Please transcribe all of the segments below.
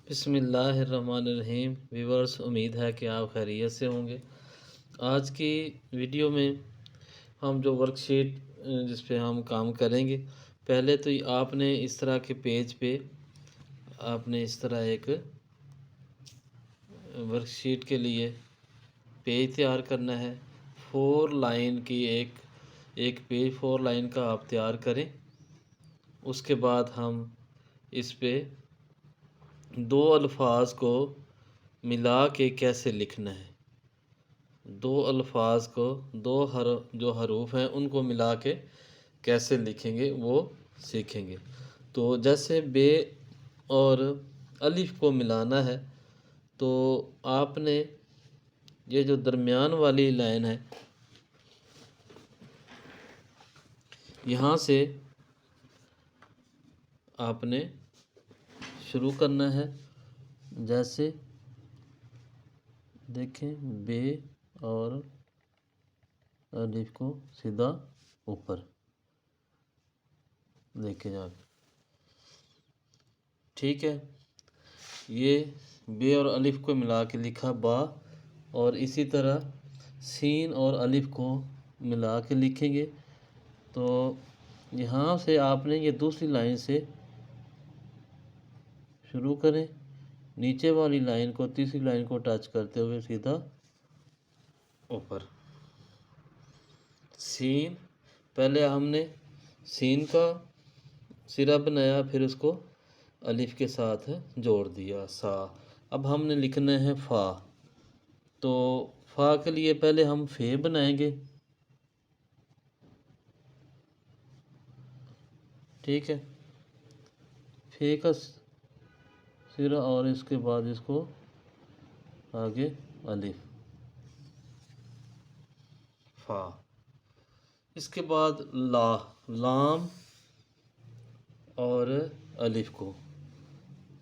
بسم اللہ الرحمن الرحیم ویورز، امید ہے کہ آپ خیریت سے ہوں گے۔ آج کی ویڈیو میں ہم جو ورک شیٹ جس پہ ہم کام کریں گے، پہلے تو آپ نے اس طرح کے پیج پہ آپ نے اس طرح ایک ورک شیٹ کے لیے پیج تیار کرنا ہے۔ 4 لائن کی ایک پیج 4 لائن کا آپ تیار کریں۔ اس کے بعد ہم اس پہ دو الفاظ کو ملا کے کیسے لکھنا ہے، دو الفاظ کو جو حروف ہیں ان کو ملا کے کیسے لکھیں گے وہ سیکھیں گے۔ تو جیسے بے اور الف کو ملانا ہے، تو آپ نے یہ جو درمیان والی لائن ہے یہاں سے آپ نے شروع کرنا ہے۔ جیسے دیکھیں، بے اور الف کو سیدھا اوپر لے کے جا کے، ٹھیک ہے۔ یہ بے اور الف کو ملا کے لکھا با، اور اسی طرح سین اور الف کو ملا کے لکھیں گے۔ تو یہاں سے آپ نے یہ دوسری لائن سے شروع کریں، نیچے والی لائن کو تیسری لائن کو ٹچ کرتے ہوئے سیدھا اوپر سین۔ پہلے ہم نے سین کا سرا بنایا، پھر اس کو الف کے ساتھ جوڑ دیا سا۔ اب ہم نے لکھنا ہے فا۔ تو فا کے لیے پہلے ہم فے بنائیں گے، ٹھیک ہے۔ فے کا سرا اور اس کے بعد اس کو آگے الف فا۔ اس کے بعد لام اور الف کو،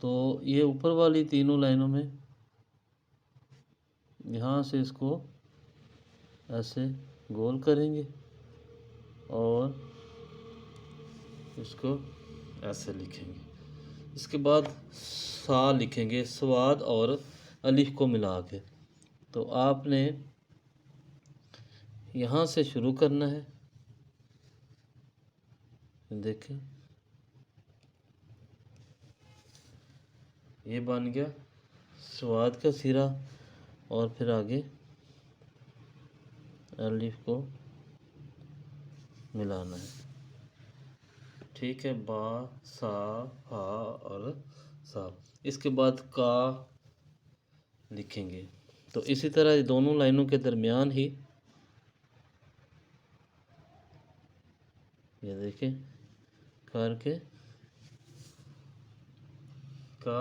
تو یہ اوپر والی تینوں لائنوں میں یہاں سے اس کو ایسے گول کریں گے اور اس کو ایسے لکھیں گے۔ اس کے بعد سا لکھیں گے، سواد اور الف کو ملا کے۔ تو آپ نے یہاں سے شروع کرنا ہے، دیکھیں یہ بن گیا سواد کا سرا، اور پھر آگے الف کو ملانا ہے، ٹھیک ہے۔ با، سا، فا اور سا۔ اس کے بعد کا لکھیں گے۔ تو اسی طرح دونوں لائنوں کے درمیان ہی یہ دیکھیں کر کے کا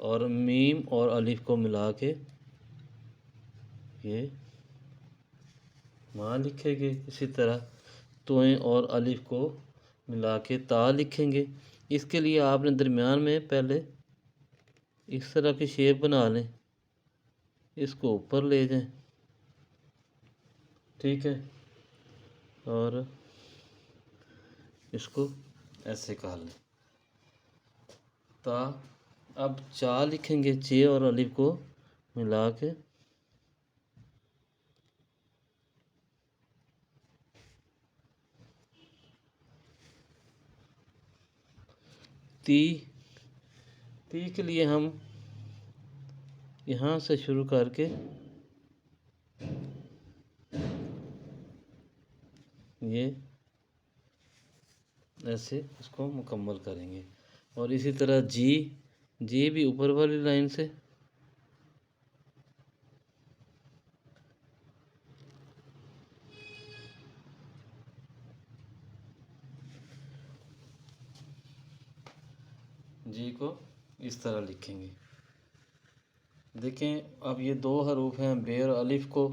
اور میم اور الف کو ملا کے یہ ماں لکھیں گے۔ اسی طرح توئیں اور الف کو ملا کے تا لکھیں گے۔ اس کے لیے آپ نے درمیان میں پہلے اس طرح کی شیپ بنا لیں، اس کو اوپر لے جائیں، ٹھیک ہے، اور اس کو ایسے کر لیں تا۔ اب چا لکھیں گے، چے اور الف کو ملا کے تی کے لیے ہم یہاں سے شروع کر کے یہ ایسے اس کو مکمل کریں گے۔ اور اسی طرح جی بھی اوپر والی لائن سے جی کو اس طرح لکھیں گے۔ دیکھیں اب یہ دو حروف ہیں، بے اور الف کو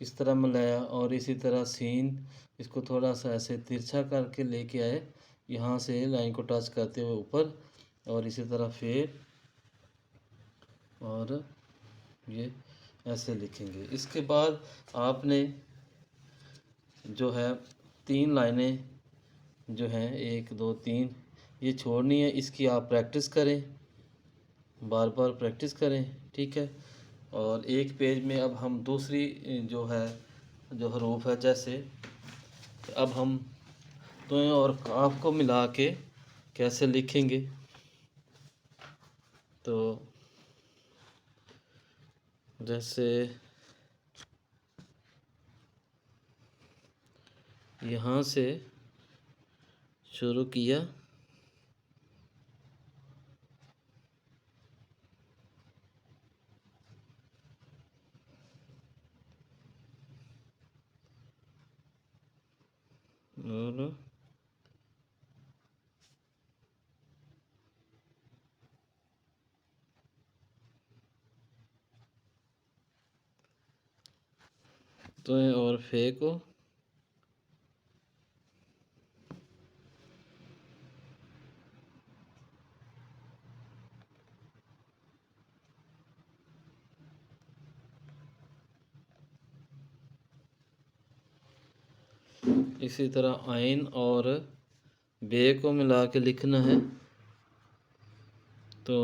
اس طرح ملایا، اور اسی طرح سین اس کو تھوڑا سا ایسے ترچھا کر کے لے کے آئے، یہاں سے لائن کو ٹچ کرتے ہوئے اوپر، اور اسی طرح فے، اور یہ ایسے لکھیں گے۔ اس کے بعد آپ نے جو ہے 3 لائنیں جو ہیں 1 2 3 یہ چھوڑنی ہے، اس کی آپ پریکٹس کریں، بار بار پریکٹس کریں، ٹھیک ہے۔ اور ایک پیج میں اب ہم دوسری جو ہے جو حروف ہے، جیسے اب ہم تویں اور کاف کو ملا کے کیسے لکھیں گے، تو جیسے یہاں سے شروع کیا، اور تویں اور فے کو اسی طرح عین اور بے کو ملا کے لکھنا ہے، تو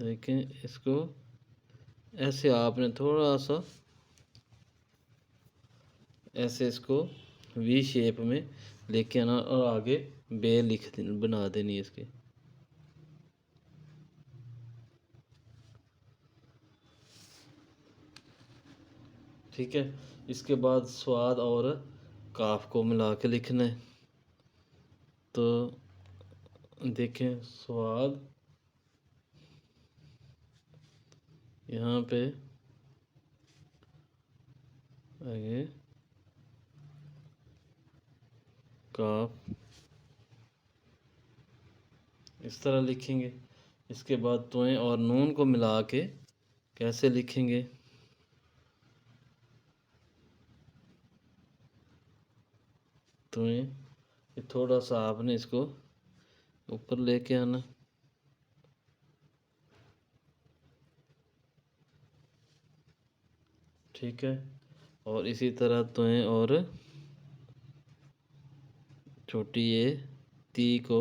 دیکھیں اس کو ایسے آپ نے تھوڑا سا ایسے اس کو وی شیپ میں لے کے آنا اور آگے بے بنا دینی اس کے، ٹھیک ہے۔ اس کے بعد صاد اور کاف کو ملا کے لکھنا ہے، تو دیکھیں صاد یہاں پہ آگے کاف اس طرح لکھیں گے۔ اس کے بعد تویں اور نون کو ملا کے کیسے لکھیں گے، تویں تھوڑا سا آپ نے اس کو اوپر لے کے آنا، ٹھیک ہے۔ اور اسی طرح تویں اور چھوٹی یہ تی کو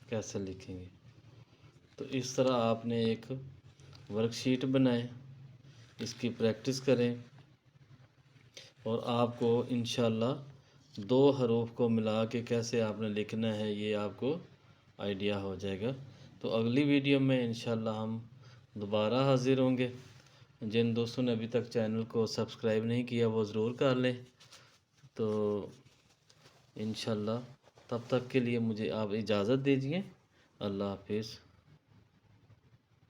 کیسے لکھیں گے، تو اس طرح آپ نے ایک ورک شیٹ بنائیں، اس کی پریکٹس کریں، اور آپ کو انشاءاللہ دو حروف کو ملا کے کیسے آپ نے لکھنا ہے یہ آپ کو آئیڈیا ہو جائے گا۔ تو اگلی ویڈیو میں انشاءاللہ ہم دوبارہ حاضر ہوں گے۔ جن دوستوں نے ابھی تک چینل کو سبسکرائب نہیں کیا وہ ضرور کر لیں، تو انشاءاللہ تب تک کے لیے مجھے آپ اجازت دیجیے۔ اللہ حافظ۔